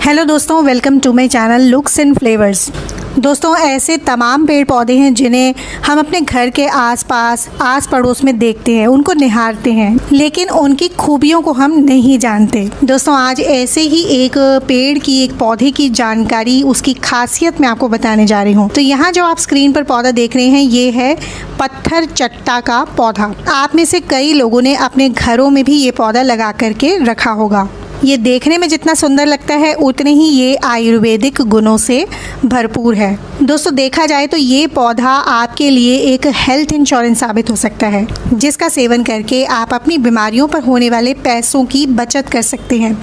Hello दोस्तों, welcome to my channel looks and flavours. दोस्तों, ऐसे तमाम पेड़ पौधे हैं जिन्हें हम अपने घर के आसपास आस पड़ोस में देखते हैं, उनको निहारते हैं, लेकिन उनकी खूबियों को हम नहीं जानते। दोस्तों, आज ऐसे ही एक पेड़ की, एक पौधे की जानकारी, उसकी खासियत मैं आपको बताने जा रही हूँ। तो यहाँ जो आप स्क्रीन पर पौधा देख रहे हैं, ये है पत्थर चट्टा का पौधा। आप में से कई लोगों ने अपने घरों में भी ये पौधा लगा करके रखा होगा। ये देखने में जितना सुंदर लगता है, उतने ही ये आयुर्वेदिक गुणों से भरपूर है। दोस्तों, देखा जाए तो ये पौधा आपके लिए एक हेल्थ इंश्योरेंस साबित हो सकता है, जिसका सेवन करके आप अपनी बीमारियों पर होने वाले पैसों की बचत कर सकते हैं।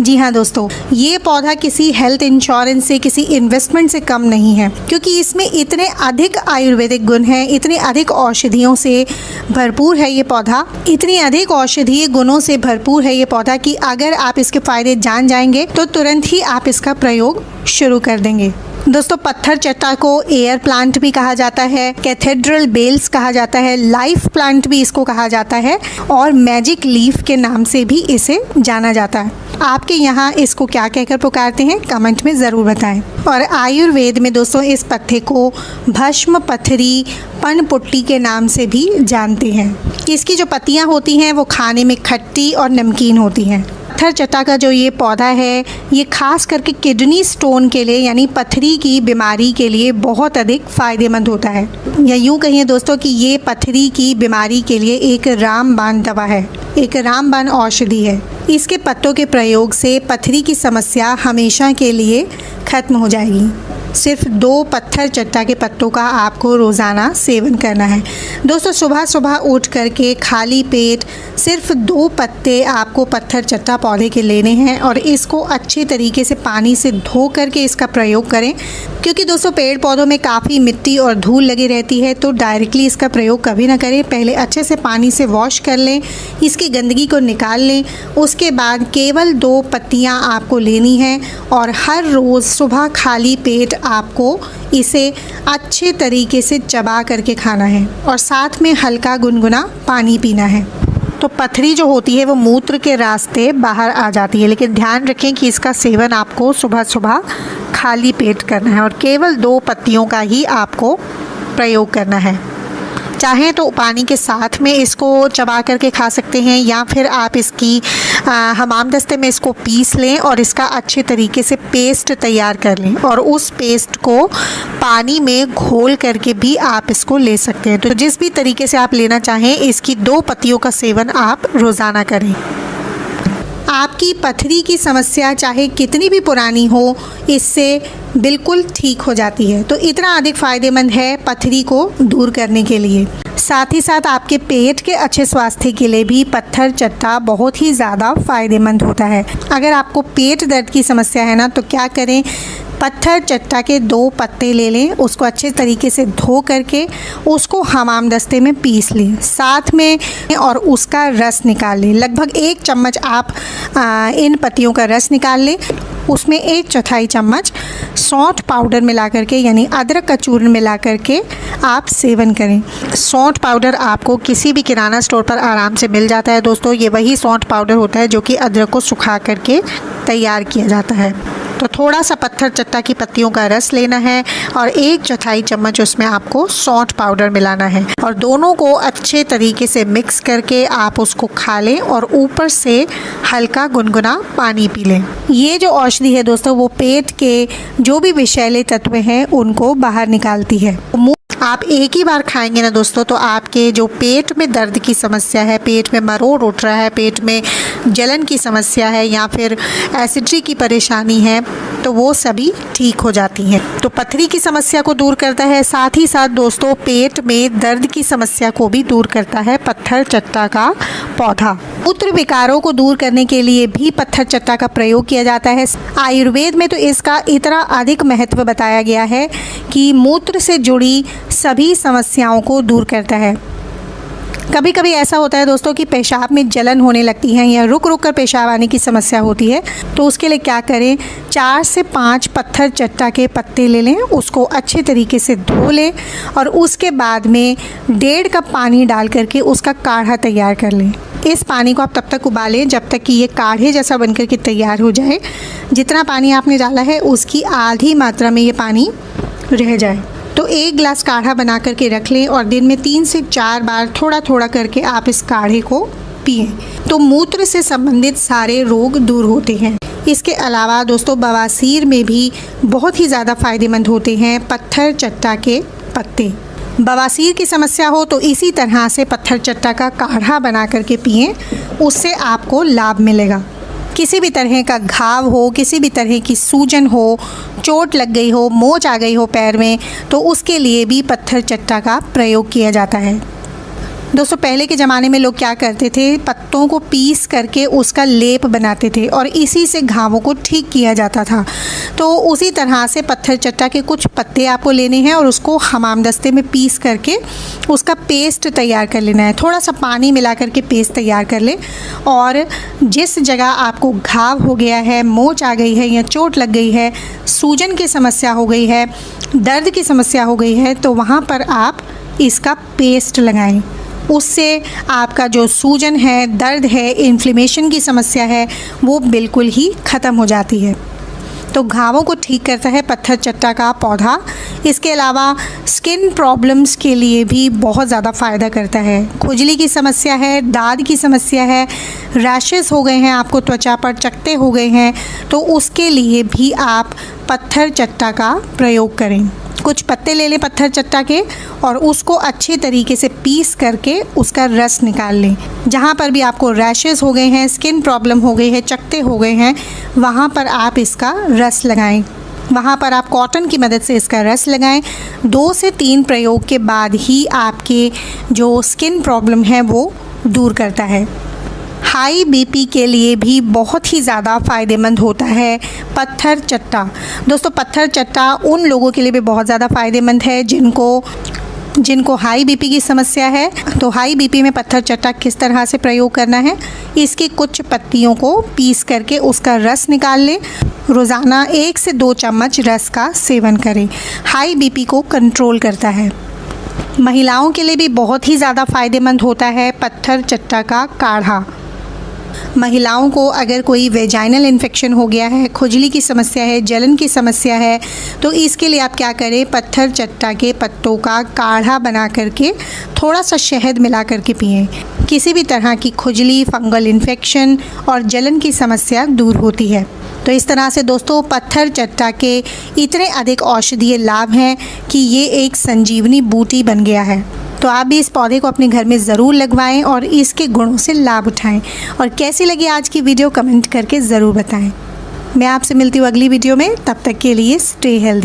जी हाँ दोस्तों, ये पौधा किसी हेल्थ इंश्योरेंस से, किसी इन्वेस्टमेंट से कम नहीं है, क्योंकि इसमें इतने अधिक आयुर्वेदिक गुण हैं, इतने अधिक औषधियों से भरपूर है ये पौधा, इतनी अधिक औषधीय गुणों से भरपूर है ये पौधा कि अगर आप इसके फायदे जान जाएंगे तो तुरंत ही आप इसका प्रयोग शुरू कर देंगे। दोस्तों, पत्थर चट्टा को एयर प्लांट भी कहा जाता है, कैथेड्रल बेल्स कहा जाता है, लाइफ प्लांट भी इसको कहा जाता है और मैजिक लीफ के नाम से भी इसे जाना जाता है। आपके यहाँ इसको क्या कहकर पुकारते हैं, कमेंट में ज़रूर बताएं। और आयुर्वेद में दोस्तों इस पत्ते को भस्म पथरी पनपुट्टी के नाम से भी जानते हैं। इसकी जो पत्तियाँ होती हैं वो खाने में खट्टी और नमकीन होती हैं। पत्थर चट्टा का जो ये पौधा है, ये खास करके किडनी स्टोन के लिए, यानी पथरी की बीमारी के लिए बहुत अधिक फ़ायदेमंद होता है। या यूँ कहिए दोस्तों कि ये पथरी की बीमारी के लिए एक रामबाण दवा है, एक रामबाण औषधि है। इसके पत्तों के प्रयोग से पथरी की समस्या हमेशा के लिए ख़त्म हो जाएगी। सिर्फ 2 पत्थर चट्टा के पत्तों का आपको रोज़ाना सेवन करना है। दोस्तों, सुबह सुबह उठ करके खाली पेट सिर्फ 2 पत्ते आपको पत्थर चट्टा पौधे के लेने हैं और इसको अच्छे तरीके से पानी से धो करके इसका प्रयोग करें, क्योंकि दोस्तों पेड़ पौधों में काफ़ी मिट्टी और धूल लगी रहती है, तो डायरेक्टली इसका प्रयोग कभी ना करें। पहले अच्छे से पानी से वॉश कर लें, इसकी गंदगी को निकाल लें। उसके बाद केवल 2 पत्तियाँ आपको लेनी हैं और हर रोज़ सुबह खाली पेट आपको इसे अच्छे तरीके से चबा करके खाना है और साथ में हल्का गुनगुना पानी पीना है। तो पथरी जो होती है वो मूत्र के रास्ते बाहर आ जाती है, लेकिन ध्यान रखें कि इसका सेवन आपको सुबह सुबह खाली पेट करना है और केवल 2 पत्तियों का ही आपको प्रयोग करना है। चाहें तो पानी के साथ में इसको चबा करके खा सकते हैं, या फिर आप इसकी हमाम दस्ते में इसको पीस लें और इसका अच्छे तरीके से पेस्ट तैयार कर लें और उस पेस्ट को पानी में घोल करके भी आप इसको ले सकते हैं। तो जिस भी तरीके से आप लेना चाहें, इसकी 2 पत्तियों का सेवन आप रोज़ाना करें। आपकी पथरी की समस्या चाहे कितनी भी पुरानी हो, इससे बिल्कुल ठीक हो जाती है। तो इतना अधिक फ़ायदेमंद है पथरी को दूर करने के लिए। साथ ही साथ आपके पेट के अच्छे स्वास्थ्य के लिए भी पत्थर चट्टा बहुत ही ज़्यादा फ़ायदेमंद होता है। अगर आपको पेट दर्द की समस्या है ना, तो क्या करें, पत्थर चट्टा के 2 पत्ते ले लें, उसको अच्छे तरीके से धो करके उसको हमाम दस्ते में पीस लें साथ में, और उसका रस निकाल लें। लगभग 1 चम्मच आप इन पत्तियों का रस निकाल लें। उसमें 1/4 चम्मच सौंठ पाउडर मिला करके, यानी अदरक का चूर्ण मिला करके आप सेवन करें। सौंठ पाउडर आपको किसी भी किराना स्टोर पर आराम से मिल जाता है। दोस्तों, ये वही सौंठ पाउडर होता है जो कि अदरक को सुखा करके तैयार किया जाता है। तो थोड़ा सा पत्थर चट्टा की पत्तियों का रस लेना है और 1/4 चम्मच उसमें आपको सौंठ पाउडर मिलाना है और दोनों को अच्छे तरीके से मिक्स करके आप उसको खा लें और ऊपर से हल्का गुनगुना पानी पी लें। ये जो औषधि है दोस्तों, वो पेट के जो भी विषैले तत्व हैं उनको बाहर निकालती है। आप एक ही बार खाएंगे ना दोस्तों, तो आपके जो पेट में दर्द की समस्या है, पेट में मरोड़ उठ रहा है, पेट में जलन की समस्या है या फिर एसिडिटी की परेशानी है, तो वो सभी ठीक हो जाती हैं। तो पथरी की समस्या को दूर करता है, साथ ही साथ दोस्तों पेट में दर्द की समस्या को भी दूर करता है पत्थर चट्टा का पौधा। मूत्र विकारों को दूर करने के लिए भी पत्थर चट्टा का प्रयोग किया जाता है। आयुर्वेद में तो इसका इतना अधिक महत्व बताया गया है कि मूत्र से जुड़ी सभी समस्याओं को दूर करता है। कभी कभी ऐसा होता है दोस्तों कि पेशाब में जलन होने लगती है या रुक रुक कर पेशाब आने की समस्या होती है, तो उसके लिए क्या करें, 4 से 5 पत्थर चट्टा के पत्ते ले लें, उसको अच्छे तरीके से धो लें और उसके बाद में 1.5 कप पानी डाल करके उसका काढ़ा तैयार कर लें। इस पानी को आप तब तक उबालें जब तक कि ये काढ़े जैसा बनकर के तैयार हो जाए। जितना पानी आपने डाला है उसकी आधी मात्रा में ये पानी रह जाए। तो 1 गिलास काढ़ा बना करके रख लें और दिन में 3 से 4 बार थोड़ा थोड़ा करके आप इस काढ़े को पिएं। तो मूत्र से संबंधित सारे रोग दूर होते हैं। इसके अलावा दोस्तों बवासीर में भी बहुत ही ज़्यादा फ़ायदेमंद होते हैं पत्थर चट्टा के पत्ते। बवासीर की समस्या हो तो इसी तरह से पत्थर चट्टा का काढ़ा बना करके पिएं, उससे आपको लाभ मिलेगा। किसी भी तरह का घाव हो, किसी भी तरह की सूजन हो, चोट लग गई हो, मोच आ गई हो पैर में, तो उसके लिए भी पत्थर चट्टा का प्रयोग किया जाता है। दोस्तों पहले के ज़माने में लोग क्या करते थे, पत्तों को पीस करके उसका लेप बनाते थे और इसी से घावों को ठीक किया जाता था। तो उसी तरह से पत्थर चट्टा के कुछ पत्ते आपको लेने हैं और उसको हमामदस्ते में पीस करके उसका पेस्ट तैयार कर लेना है। थोड़ा सा पानी मिला करके पेस्ट तैयार कर लें और जिस जगह आपको घाव हो गया है, मोच आ गई है या चोट लग गई है, सूजन की समस्या हो गई है, दर्द की समस्या हो गई है, तो वहाँ पर आप इसका पेस्ट लगाएं। उससे आपका जो सूजन है, दर्द है, इन्फ्लेमेशन की समस्या है, वो बिल्कुल ही ख़त्म हो जाती है। तो घावों को ठीक करता है पत्थर चट्टा का पौधा। इसके अलावा स्किन प्रॉब्लम्स के लिए भी बहुत ज़्यादा फ़ायदा करता है। खुजली की समस्या है, दाद की समस्या है, रैशेस हो गए हैं, आपको त्वचा पर चकत्ते हो गए हैं, तो उसके लिए भी आप पत्थर चट्टा का प्रयोग करें। कुछ पत्ते ले लें पत्थर चट्टा के और उसको अच्छे तरीके से पीस करके उसका रस निकाल लें। जहाँ पर भी आपको रैशेस हो गए हैं, स्किन प्रॉब्लम हो गई है, चकत्ते हो गए हैं, वहाँ पर आप इसका रस लगाएं। वहाँ पर आप कॉटन की मदद से इसका रस लगाएं। 2 से 3 प्रयोग के बाद ही आपके जो स्किन प्रॉब्लम है वो दूर करता है। हाई बीपी के लिए भी बहुत ही ज़्यादा फ़ायदेमंद होता है पत्थर चट्टा। दोस्तों पत्थर चट्टा उन लोगों के लिए भी बहुत ज़्यादा फ़ायदेमंद है जिनको हाई बीपी की समस्या है। तो हाई बीपी में पत्थर चट्टा किस तरह से प्रयोग करना है, इसकी कुछ पत्तियों को पीस करके उसका रस निकाल लें। रोज़ाना 1 से 2 चम्मच रस का सेवन करें। हाई बीपी को कंट्रोल करता है। महिलाओं के लिए भी बहुत ही ज़्यादा फ़ायदेमंद होता है पत्थर चट्टा का काढ़ा। महिलाओं को अगर कोई वेजाइनल इन्फेक्शन हो गया है, खुजली की समस्या है, जलन की समस्या है, तो इसके लिए आप क्या करें, पत्थर चट्टा के पत्तों का काढ़ा बना करके थोड़ा सा शहद मिला करके पिएं। किसी भी तरह की खुजली, फंगल इन्फेक्शन और जलन की समस्या दूर होती है। तो इस तरह से दोस्तों पत्थर चट्टा के इतने अधिक औषधीय लाभ हैं कि ये एक संजीवनी बूटी बन गया है। तो आप भी इस पौधे को अपने घर में ज़रूर लगवाएं और इसके गुणों से लाभ उठाएं। और कैसी लगी आज की वीडियो कमेंट करके ज़रूर बताएं। मैं आपसे मिलती हूँ अगली वीडियो में, तब तक के लिए स्टे हेल्दी।